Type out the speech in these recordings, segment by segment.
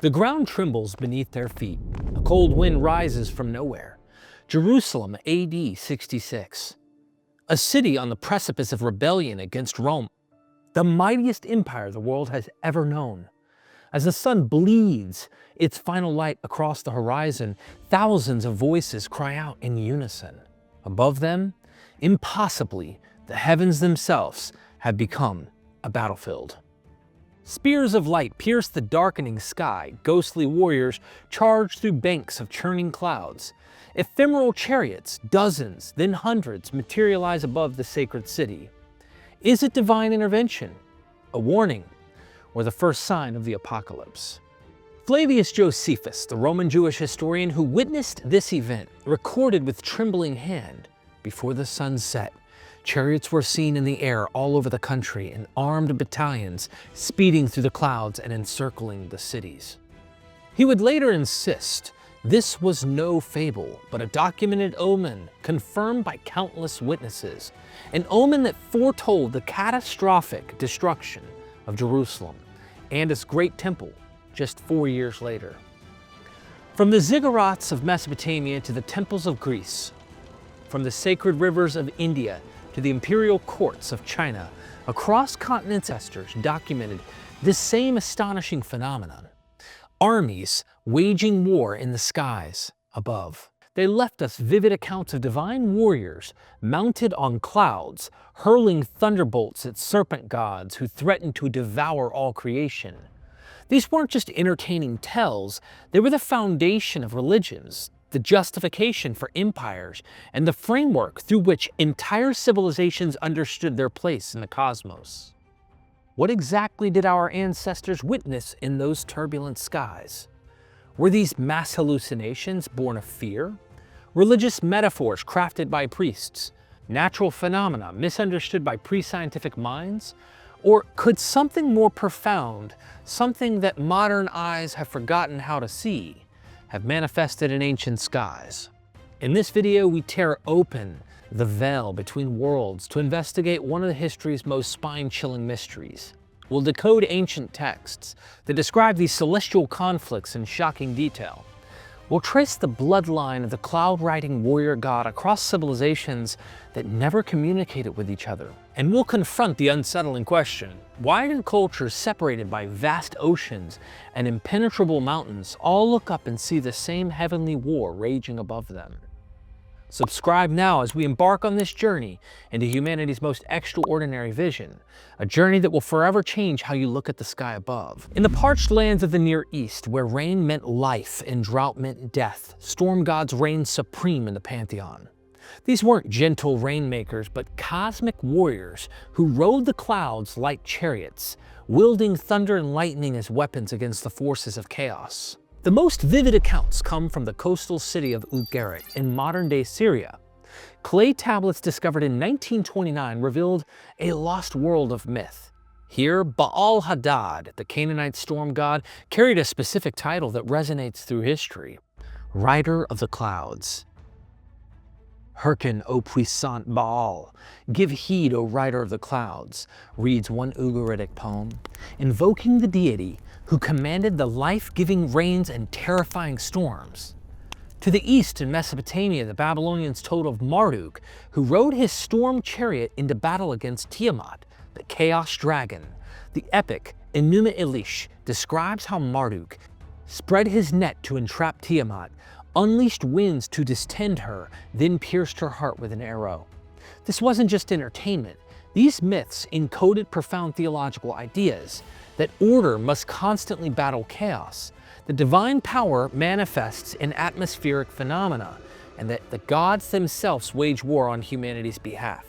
The ground trembles beneath their feet. A cold wind rises from nowhere. Jerusalem, AD 66. A city on the precipice of rebellion against Rome, the mightiest empire the world has ever known. As the sun bleeds its final light across the horizon, thousands of voices cry out in unison. Above them, impossibly, the heavens themselves have become a battlefield. Spears of light pierce the darkening sky. Ghostly warriors charge through banks of churning clouds. Ephemeral chariots, dozens, then hundreds, materialize above the sacred city. Is it divine intervention, a warning, or the first sign of the apocalypse? Flavius Josephus, the Roman Jewish historian who witnessed this event, recorded with trembling hand, before the sun set, chariots were seen in the air all over the country and armed battalions speeding through the clouds and encircling the cities. He would later insist this was no fable, but a documented omen confirmed by countless witnesses, an omen that foretold the catastrophic destruction of Jerusalem and its great temple just 4 years later. From the ziggurats of Mesopotamia to the temples of Greece, from the sacred rivers of India to the imperial courts of China, across continents, ancestors documented this same astonishing phenomenon. Armies waging war in the skies above. They left us vivid accounts of divine warriors mounted on clouds, hurling thunderbolts at serpent gods who threatened to devour all creation. These weren't just entertaining tales, they were the foundation of religions, the justification for empires, and the framework through which entire civilizations understood their place in the cosmos. What exactly did our ancestors witness in those turbulent skies? Were these mass hallucinations born of fear? Religious metaphors crafted by priests? Natural phenomena misunderstood by pre-scientific minds? Or could something more profound, something that modern eyes have forgotten how to see, have manifested in ancient skies? In this video, we tear open the veil between worlds to investigate one of history's most spine-chilling mysteries. We'll decode ancient texts that describe these celestial conflicts in shocking detail. We'll trace the bloodline of the cloud-riding warrior god across civilizations that never communicated with each other. And we'll confront the unsettling question: why do cultures separated by vast oceans and impenetrable mountains all look up and see the same heavenly war raging above them? Subscribe now as we embark on this journey into humanity's most extraordinary vision, a journey that will forever change how you look at the sky above. In the parched lands of the Near East, where rain meant life and drought meant death, storm gods reigned supreme in the pantheon. These weren't gentle rainmakers, but cosmic warriors who rode the clouds like chariots, wielding thunder and lightning as weapons against the forces of chaos. The most vivid accounts come from the coastal city of Ugarit in modern-day Syria. Clay tablets discovered in 1929 revealed a lost world of myth. Here, Baal Hadad, the Canaanite storm god, carried a specific title that resonates through history: Rider of the Clouds. Hearken, O puissant Baal, give heed, O rider of the clouds, reads one Ugaritic poem, invoking the deity who commanded the life-giving rains and terrifying storms. To the east in Mesopotamia, the Babylonians told of Marduk, who rode his storm chariot into battle against Tiamat, the chaos dragon. The epic Enuma Elish describes how Marduk spread his net to entrap Tiamat, unleashed winds to distend her, then pierced her heart with an arrow. This wasn't just entertainment. These myths encoded profound theological ideas: that order must constantly battle chaos, that divine power manifests in atmospheric phenomena, and that the gods themselves wage war on humanity's behalf.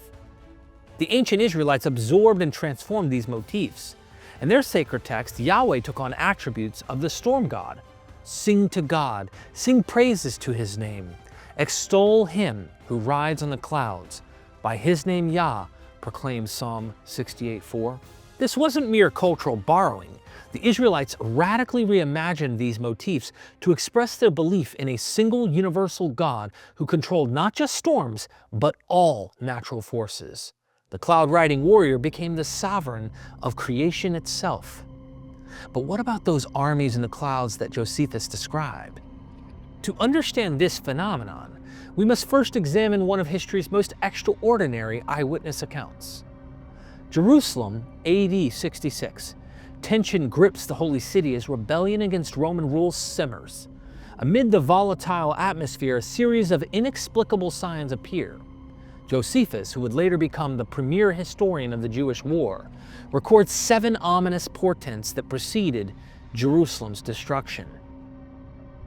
The ancient Israelites absorbed and transformed these motifs. In their sacred text, Yahweh took on attributes of the storm god. Sing to God, sing praises to his name. Extol him who rides on the clouds. By his name Yah, proclaims Psalm 68:4. This wasn't mere cultural borrowing. The Israelites radically reimagined these motifs to express their belief in a single universal God who controlled not just storms, but all natural forces. The cloud-riding warrior became the sovereign of creation itself. But what about those armies in the clouds that Josephus described? To understand this phenomenon, we must first examine one of history's most extraordinary eyewitness accounts. Jerusalem, AD 66. Tension grips the holy city as rebellion against Roman rule simmers. Amid the volatile atmosphere, a series of inexplicable signs appear. Josephus, who would later become the premier historian of the Jewish war, records 7 ominous portents that preceded Jerusalem's destruction.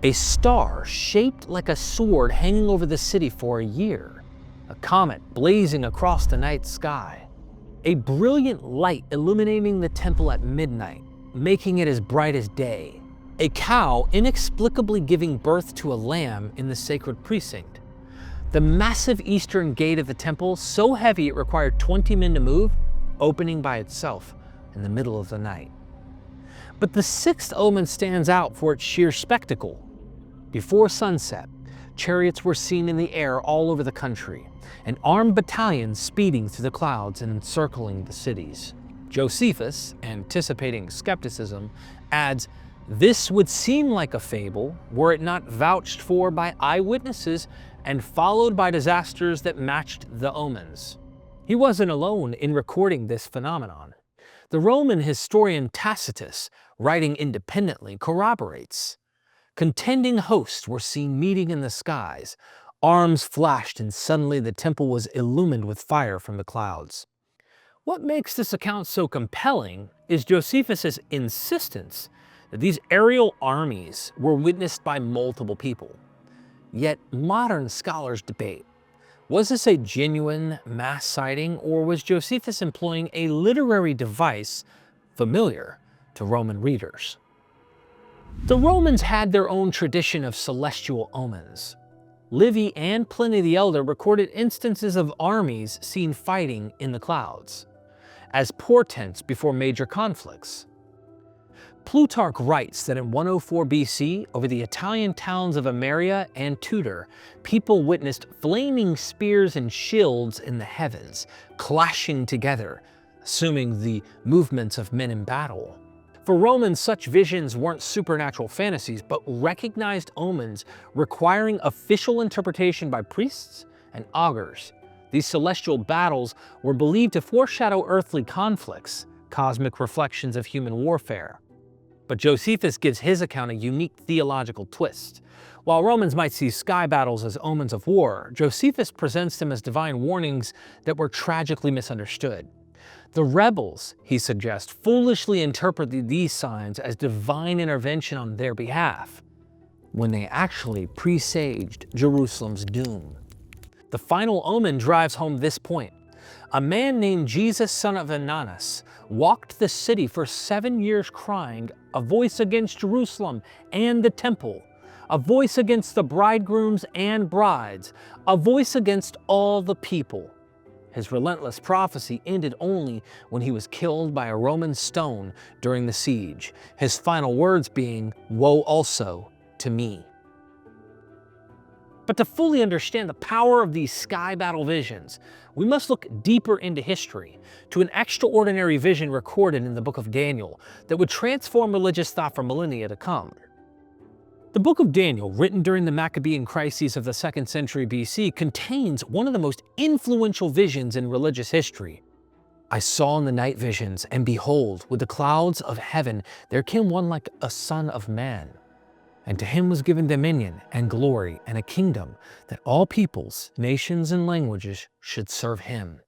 A star shaped like a sword hanging over the city for a year, a comet blazing across the night sky, a brilliant light illuminating the temple at midnight, making it as bright as day, a cow inexplicably giving birth to a lamb in the sacred precinct, the massive eastern gate of the temple, so heavy it required 20 men to move, opening by itself in the middle of the night. But the 6th omen stands out for its sheer spectacle. Before sunset, chariots were seen in the air all over the country, and armed battalions speeding through the clouds and encircling the cities. Josephus, anticipating skepticism, adds, "This would seem like a fable were it not vouched for by eyewitnesses and followed by disasters that matched the omens." He wasn't alone in recording this phenomenon. The Roman historian Tacitus, writing independently, corroborates. Contending hosts were seen meeting in the skies. Arms flashed and suddenly the temple was illumined with fire from the clouds. What makes this account so compelling is Josephus' insistence that these aerial armies were witnessed by multiple people. Yet modern scholars debate, was this a genuine mass sighting, or was Josephus employing a literary device familiar to Roman readers? The Romans had their own tradition of celestial omens. Livy and Pliny the Elder recorded instances of armies seen fighting in the clouds, as portents before major conflicts. Plutarch writes that in 104 BC, over the Italian towns of Ameria and Tudor, people witnessed flaming spears and shields in the heavens, clashing together, assuming the movements of men in battle. For Romans, such visions weren't supernatural fantasies, but recognized omens requiring official interpretation by priests and augurs. These celestial battles were believed to foreshadow earthly conflicts, cosmic reflections of human warfare. But Josephus gives his account a unique theological twist. While Romans might see sky battles as omens of war, Josephus presents them as divine warnings that were tragically misunderstood. The rebels, he suggests, foolishly interpreted these signs as divine intervention on their behalf, when they actually presaged Jerusalem's doom. The final omen drives home this point. A man named Jesus, son of Ananus, walked the city for 7 years crying, "A voice against Jerusalem and the temple, a voice against the bridegrooms and brides, a voice against all the people." His relentless prophecy ended only when he was killed by a Roman stone during the siege, his final words being, "Woe also to me." But to fully understand the power of these sky battle visions, we must look deeper into history, to an extraordinary vision recorded in the book of Daniel that would transform religious thought for millennia to come. The book of Daniel, written during the Maccabean crises of the 2nd century BC, contains one of the most influential visions in religious history. "I saw in the night visions, and behold, with the clouds of heaven there came one like a son of man. And to him was given dominion and glory and a kingdom, that all peoples, nations, and languages should serve him."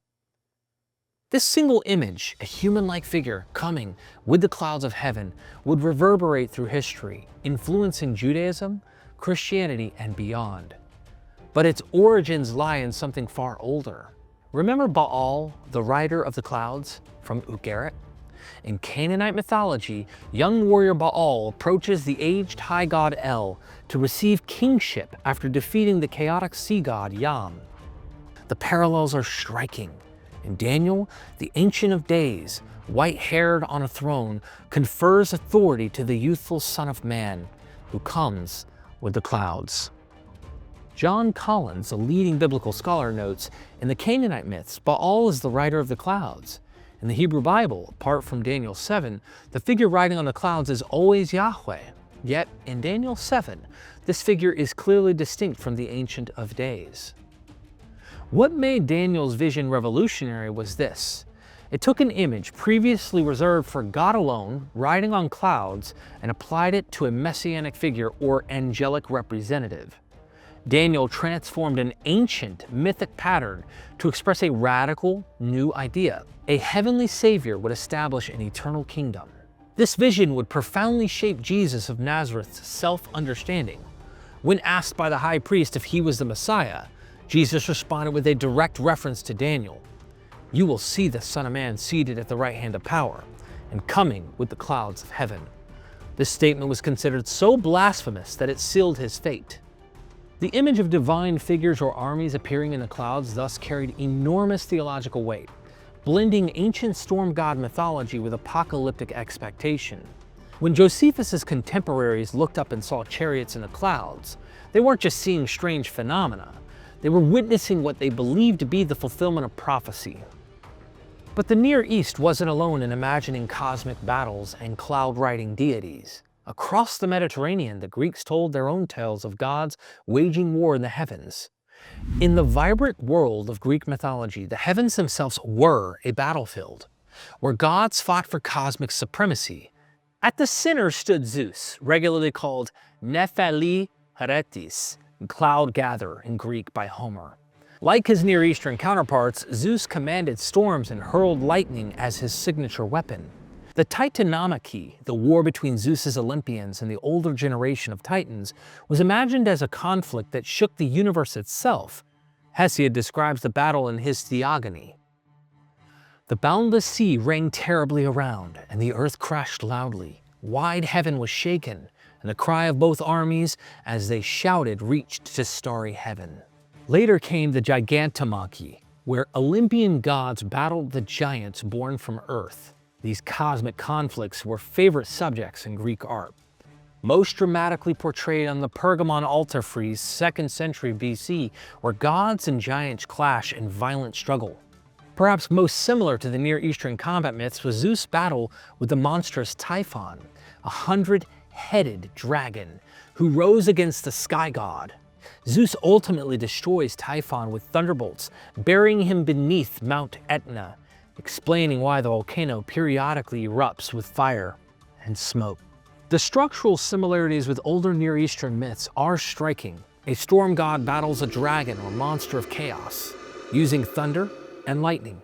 This single image, a human-like figure coming with the clouds of heaven, would reverberate through history, influencing Judaism, Christianity, and beyond. But its origins lie in something far older. Remember Baal, the rider of the clouds, from Ugarit? In Canaanite mythology, young warrior Baal approaches the aged high god El to receive kingship after defeating the chaotic sea god Yam. The parallels are striking. In Daniel, the Ancient of Days, white-haired on a throne, confers authority to the youthful Son of Man, who comes with the clouds. John Collins, a leading biblical scholar, notes, in the Canaanite myths, Baal is the rider of the clouds. In the Hebrew Bible, apart from Daniel 7, the figure riding on the clouds is always Yahweh. Yet, in Daniel 7, this figure is clearly distinct from the Ancient of Days. What made Daniel's vision revolutionary was this. It took an image previously reserved for God alone, riding on clouds, and applied it to a messianic figure or angelic representative. Daniel transformed an ancient mythic pattern to express a radical new idea. A heavenly savior would establish an eternal kingdom. This vision would profoundly shape Jesus of Nazareth's self-understanding. When asked by the high priest if he was the Messiah, Jesus responded with a direct reference to Daniel. "You will see the Son of Man seated at the right hand of power, and coming with the clouds of heaven." This statement was considered so blasphemous that it sealed his fate. The image of divine figures or armies appearing in the clouds thus carried enormous theological weight, blending ancient storm god mythology with apocalyptic expectation. When Josephus' contemporaries looked up and saw chariots in the clouds, they weren't just seeing strange phenomena, they were witnessing what they believed to be the fulfillment of prophecy. But the Near East wasn't alone in imagining cosmic battles and cloud-riding deities. Across the Mediterranean, the Greeks told their own tales of gods waging war in the heavens. In the vibrant world of Greek mythology, the heavens themselves were a battlefield, where gods fought for cosmic supremacy. At the center stood Zeus, regularly called Nepheli Heretis, cloud gatherer in Greek by Homer. Like his Near Eastern counterparts, Zeus commanded storms and hurled lightning as his signature weapon. The Titanomachy, the war between Zeus's Olympians and the older generation of Titans, was imagined as a conflict that shook the universe itself. Hesiod describes the battle in his Theogony. "The boundless sea rang terribly around, and the earth crashed loudly. Wide heaven was shaken, and the cry of both armies as they shouted reached to starry heaven." Later came the Gigantomachy, where Olympian gods battled the giants born from earth. These cosmic conflicts were favorite subjects in Greek art, most dramatically portrayed on the Pergamon altar frieze 2nd century BC, where gods and giants clash in violent struggle. Perhaps most similar to the Near Eastern combat myths was Zeus' battle with the monstrous Typhon, a 100-headed dragon who rose against the sky god. Zeus ultimately destroys Typhon with thunderbolts, burying him beneath Mount Etna, explaining why the volcano periodically erupts with fire and smoke. The structural similarities with older Near Eastern myths are striking. A storm god battles a dragon or monster of chaos, using thunder and lightning.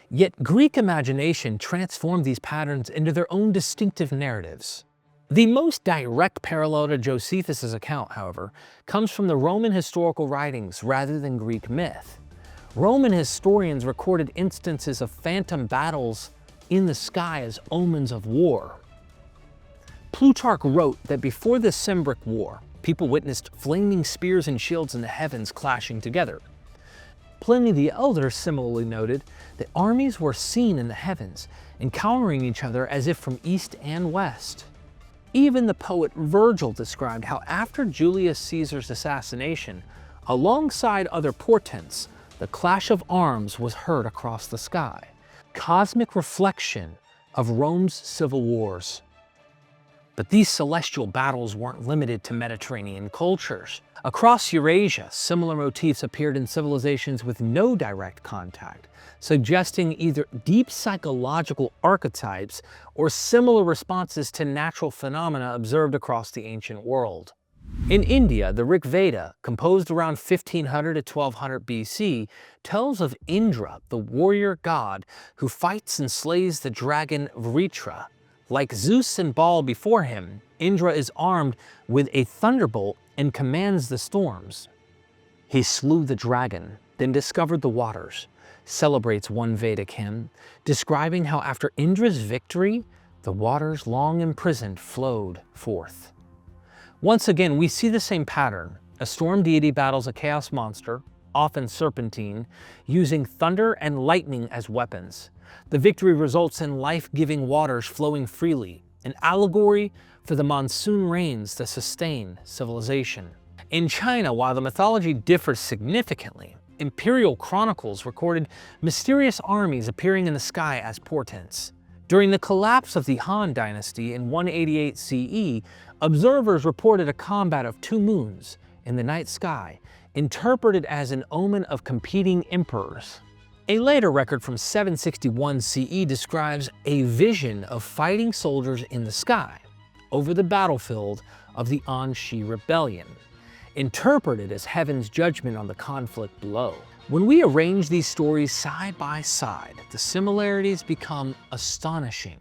Yet Greek imagination transformed these patterns into their own distinctive narratives. The most direct parallel to Josephus' account, however, comes from the Roman historical writings rather than Greek myth. Roman historians recorded instances of phantom battles in the sky as omens of war. Plutarch wrote that before the Cimbric War, people witnessed flaming spears and shields in the heavens clashing together. Pliny the Elder similarly noted that armies were seen in the heavens, encountering each other as if from east and west. Even the poet Virgil described how after Julius Caesar's assassination, alongside other portents, the clash of arms was heard across the sky, cosmic reflection of Rome's civil wars. But these celestial battles weren't limited to Mediterranean cultures. Across Eurasia, similar motifs appeared in civilizations with no direct contact, suggesting either deep psychological archetypes or similar responses to natural phenomena observed across the ancient world. In India, the Rig Veda, composed around 1500 to 1200 BC, tells of Indra, the warrior god who fights and slays the dragon Vritra. Like Zeus and Baal before him, Indra is armed with a thunderbolt and commands the storms. He slew the dragon, then discovered the waters, celebrates one Vedic hymn, describing how after Indra's victory, the waters long imprisoned flowed forth. Once again, we see the same pattern. A storm deity battles a chaos monster, often serpentine, using thunder and lightning as weapons. The victory results in life-giving waters flowing freely, an allegory for the monsoon rains that sustain civilization. In China, while the mythology differs significantly, imperial chronicles recorded mysterious armies appearing in the sky as portents. During the collapse of the Han dynasty in 188 CE, observers reported a combat of two moons in the night sky, interpreted as an omen of competing emperors. A later record from 761 CE describes a vision of fighting soldiers in the sky over the battlefield of the Anshi Rebellion, interpreted as heaven's judgment on the conflict below. When we arrange these stories side by side, the similarities become astonishing.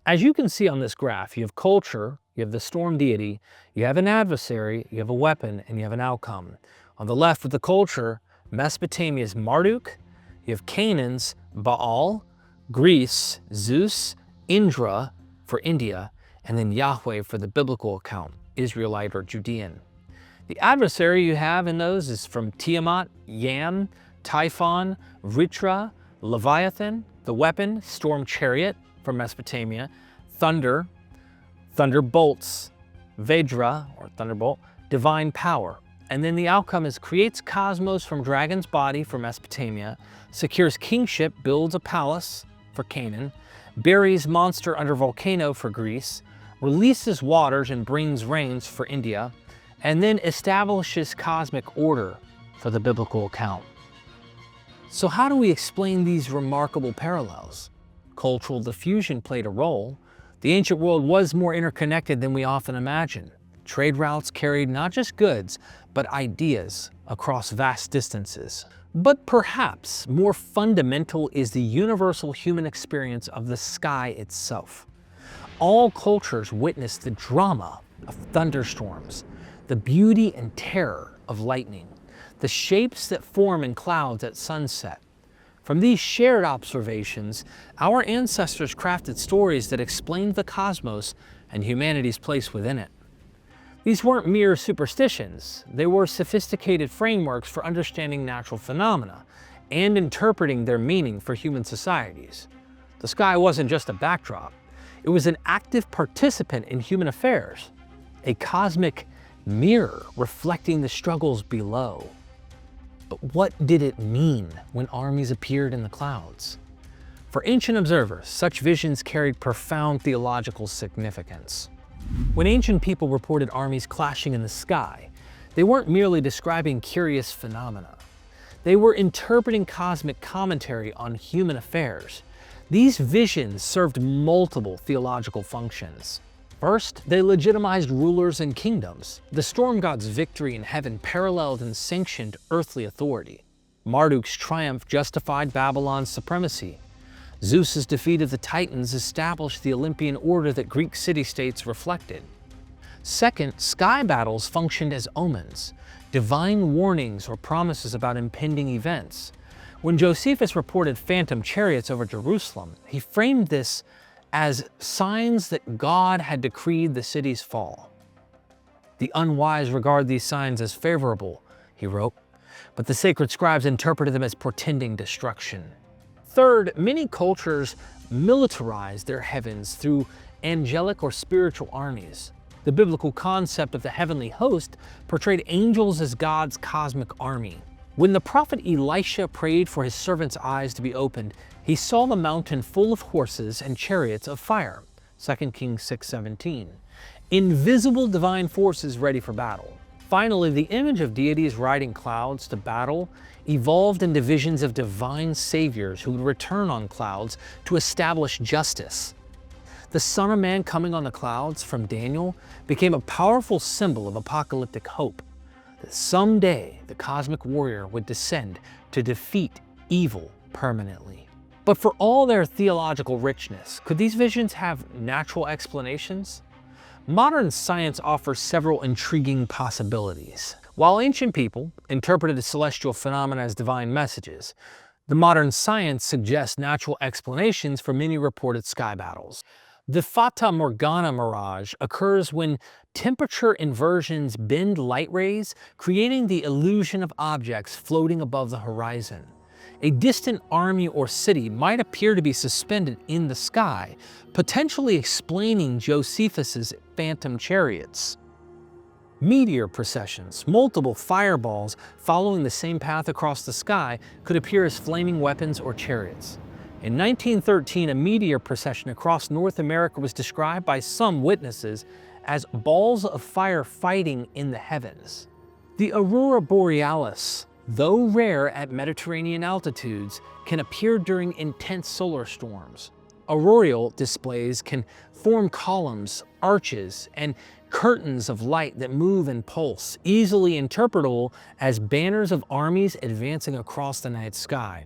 As you can see on this graph, you have culture, you have the storm deity, you have an adversary, you have a weapon, and you have an outcome. On the left with the culture, Mesopotamia's Marduk, you have Canaan's Baal, Greece, Zeus, Indra for India, and then Yahweh for the biblical account, Israelite or Judean. The adversary you have in those is from Tiamat, Yam, Typhon, Ritra, Leviathan, the weapon, storm chariot from Mesopotamia, thunder, thunderbolts, Vedra or thunderbolt, divine power. And then the outcome is creates cosmos from dragon's body for Mesopotamia, secures kingship, builds a palace for Canaan, buries monster under volcano for Greece, releases waters and brings rains for India, and then establishes cosmic order for the biblical account. So how do we explain these remarkable parallels? Cultural diffusion played a role. The ancient world was more interconnected than we often imagine. Trade routes carried not just goods, but ideas across vast distances. But perhaps more fundamental is the universal human experience of the sky itself. All cultures witness the drama of thunderstorms, the beauty and terror of lightning, the shapes that form in clouds at sunset. From these shared observations, our ancestors crafted stories that explained the cosmos and humanity's place within it. These weren't mere superstitions, they were sophisticated frameworks for understanding natural phenomena and interpreting their meaning for human societies. The sky wasn't just a backdrop, it was an active participant in human affairs, a cosmic mirror reflecting the struggles below. But what did it mean when armies appeared in the clouds? For ancient observers, such visions carried profound theological significance. When ancient people reported armies clashing in the sky, they weren't merely describing curious phenomena. They were interpreting cosmic commentary on human affairs. These visions served multiple theological functions. First, they legitimized rulers and kingdoms. The storm god's victory in heaven paralleled and sanctioned earthly authority. Marduk's triumph justified Babylon's supremacy. Zeus's defeat of the Titans established the Olympian order that Greek city-states reflected. Second, sky battles functioned as omens, divine warnings or promises about impending events. When Josephus reported phantom chariots over Jerusalem, he framed this as signs that God had decreed the city's fall. The unwise regard these signs as favorable, he wrote, but the sacred scribes interpreted them as portending destruction. Third, many cultures militarized their heavens through angelic or spiritual armies. The biblical concept of the heavenly host portrayed angels as God's cosmic army. When the prophet Elisha prayed for his servant's eyes to be opened, he saw the mountain full of horses and chariots of fire, 2 Kings 6:17. Invisible divine forces ready for battle. Finally, the image of deities riding clouds to battle evolved into visions of divine saviors who would return on clouds to establish justice. The Son of Man coming on the clouds from Daniel became a powerful symbol of apocalyptic hope, that someday the cosmic warrior would descend to defeat evil permanently. But for all their theological richness, could these visions have natural explanations? Modern science offers several intriguing possibilities. While ancient people interpreted the celestial phenomena as divine messages, the modern science suggests natural explanations for many reported sky battles. The Fata Morgana mirage occurs when temperature inversions bend light rays, creating the illusion of objects floating above the horizon. A distant army or city might appear to be suspended in the sky, potentially explaining Josephus's phantom chariots. Meteor processions, multiple fireballs following the same path across the sky, could appear as flaming weapons or chariots. In 1913, a meteor procession across North America was described by some witnesses as balls of fire fighting in the heavens. The aurora borealis, though rare at Mediterranean altitudes, can appear during intense solar storms. Auroral displays can form columns, arches, and curtains of light that move and pulse, easily interpretable as banners of armies advancing across the night sky.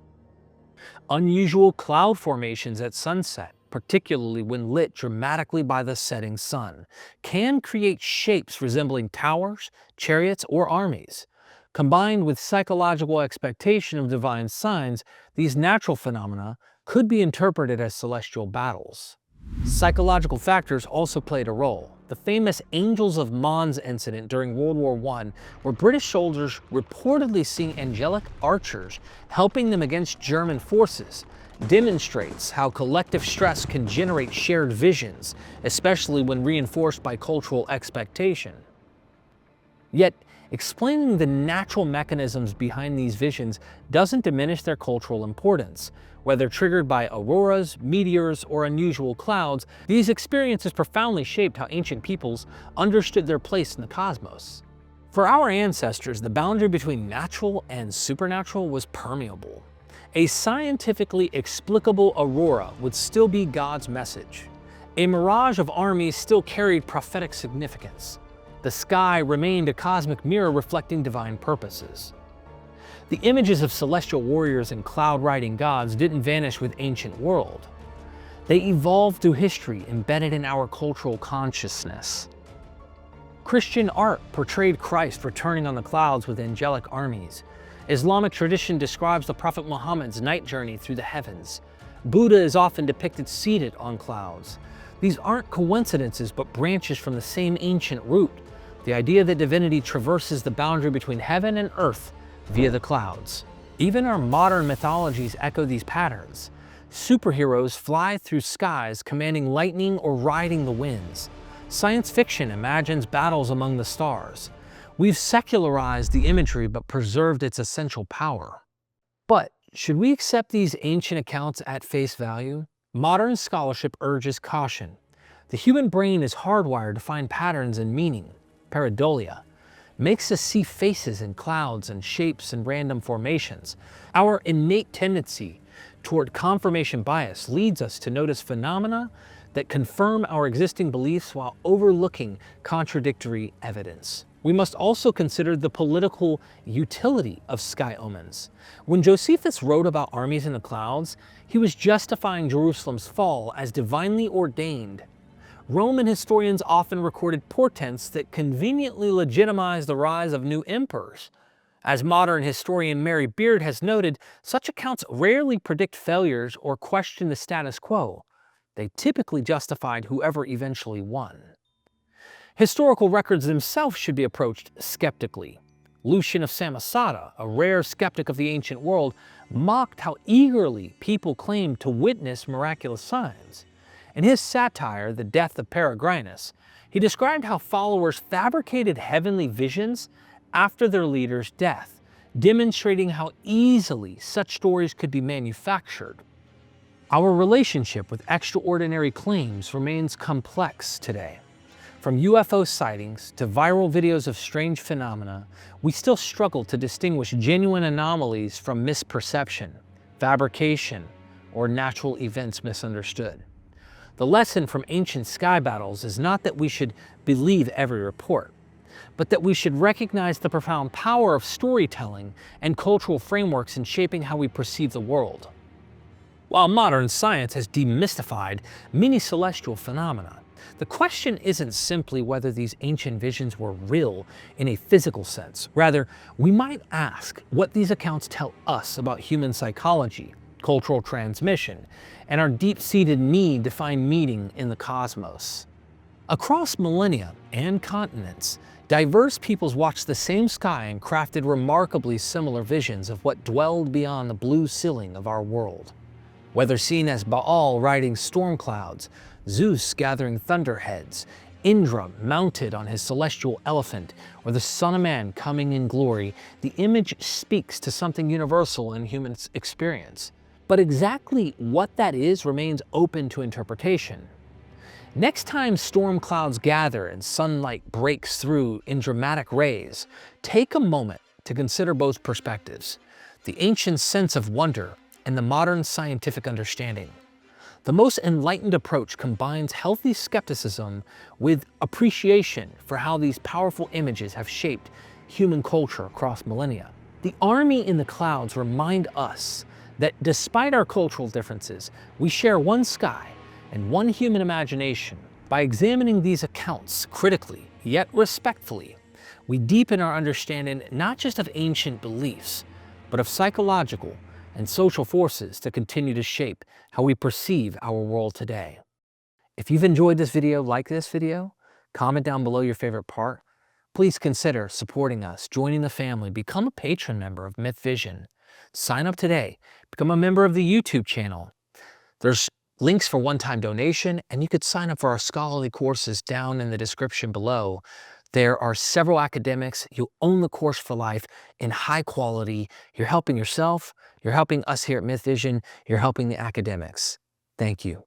Unusual cloud formations at sunset, particularly when lit dramatically by the setting sun, can create shapes resembling towers, chariots, or armies. Combined with psychological expectation of divine signs, these natural phenomena could be interpreted as celestial battles. Psychological factors also played a role. The famous Angels of Mons incident during World War I, where British soldiers reportedly seeing angelic archers helping them against German forces, demonstrates how collective stress can generate shared visions, especially when reinforced by cultural expectation. Yet, explaining the natural mechanisms behind these visions doesn't diminish their cultural importance. Whether triggered by auroras, meteors, or unusual clouds, these experiences profoundly shaped how ancient peoples understood their place in the cosmos. For our ancestors, the boundary between natural and supernatural was permeable. A scientifically explicable aurora would still be God's message. A mirage of armies still carried prophetic significance. The sky remained a cosmic mirror reflecting divine purposes. The images of celestial warriors and cloud-riding gods didn't vanish with ancient world. They evolved through history, embedded in our cultural consciousness. Christian art portrayed Christ returning on the clouds with angelic armies. Islamic tradition describes the Prophet Muhammad's night journey through the heavens. Buddha is often depicted seated on clouds. These aren't coincidences, but branches from the same ancient root. The idea that divinity traverses the boundary between heaven and earth via the clouds. Even our modern mythologies echo these patterns. Superheroes fly through skies commanding lightning or riding the winds. Science fiction imagines battles among the stars. We've secularized the imagery but preserved its essential power. But should we accept these ancient accounts at face value? Modern scholarship urges caution. The human brain is hardwired to find patterns and meaning. Pareidolia makes us see faces in clouds and shapes and random formations. Our innate tendency toward confirmation bias leads us to notice phenomena that confirm our existing beliefs while overlooking contradictory evidence. We must also consider the political utility of sky omens. When Josephus wrote about armies in the clouds, he was justifying Jerusalem's fall as divinely ordained. Roman historians often recorded portents that conveniently legitimized the rise of new emperors. As modern historian Mary Beard has noted, such accounts rarely predict failures or question the status quo. They typically justified whoever eventually won. Historical records themselves should be approached skeptically. Lucian of Samosata, a rare skeptic of the ancient world, mocked how eagerly people claimed to witness miraculous signs. In his satire, The Death of Peregrinus, he described how followers fabricated heavenly visions after their leader's death, demonstrating how easily such stories could be manufactured. Our relationship with extraordinary claims remains complex today. From UFO sightings to viral videos of strange phenomena, we still struggle to distinguish genuine anomalies from misperception, fabrication, or natural events misunderstood. The lesson from ancient sky battles is not that we should believe every report, but that we should recognize the profound power of storytelling and cultural frameworks in shaping how we perceive the world. While modern science has demystified many celestial phenomena, the question isn't simply whether these ancient visions were real in a physical sense. Rather, we might ask what these accounts tell us about human psychology, cultural transmission, and our deep-seated need to find meaning in the cosmos. Across millennia and continents, diverse peoples watched the same sky and crafted remarkably similar visions of what dwelled beyond the blue ceiling of our world. Whether seen as Baal riding storm clouds, Zeus gathering thunderheads, Indra mounted on his celestial elephant, or the Son of Man coming in glory, the image speaks to something universal in human experience. But exactly what that is remains open to interpretation. Next time storm clouds gather and sunlight breaks through in dramatic rays, take a moment to consider both perspectives, the ancient sense of wonder and the modern scientific understanding. The most enlightened approach combines healthy skepticism with appreciation for how these powerful images have shaped human culture across millennia. The army in the clouds remind us that despite our cultural differences, we share one sky and one human imagination. By examining these accounts critically, yet respectfully, we deepen our understanding not just of ancient beliefs, but of psychological and social forces to continue to shape how we perceive our world today. If you've enjoyed this video, like this video, comment down below your favorite part. Please consider supporting us, joining the family, become a patron member of MythVision. Sign up today, become a member of the YouTube channel. There's links for one-time donation, and you could sign up for our scholarly courses down in the description below. There are several academics. You'll own the course for life in high quality. You're helping yourself, you're helping us here at MythVision, you're helping the academics. Thank you.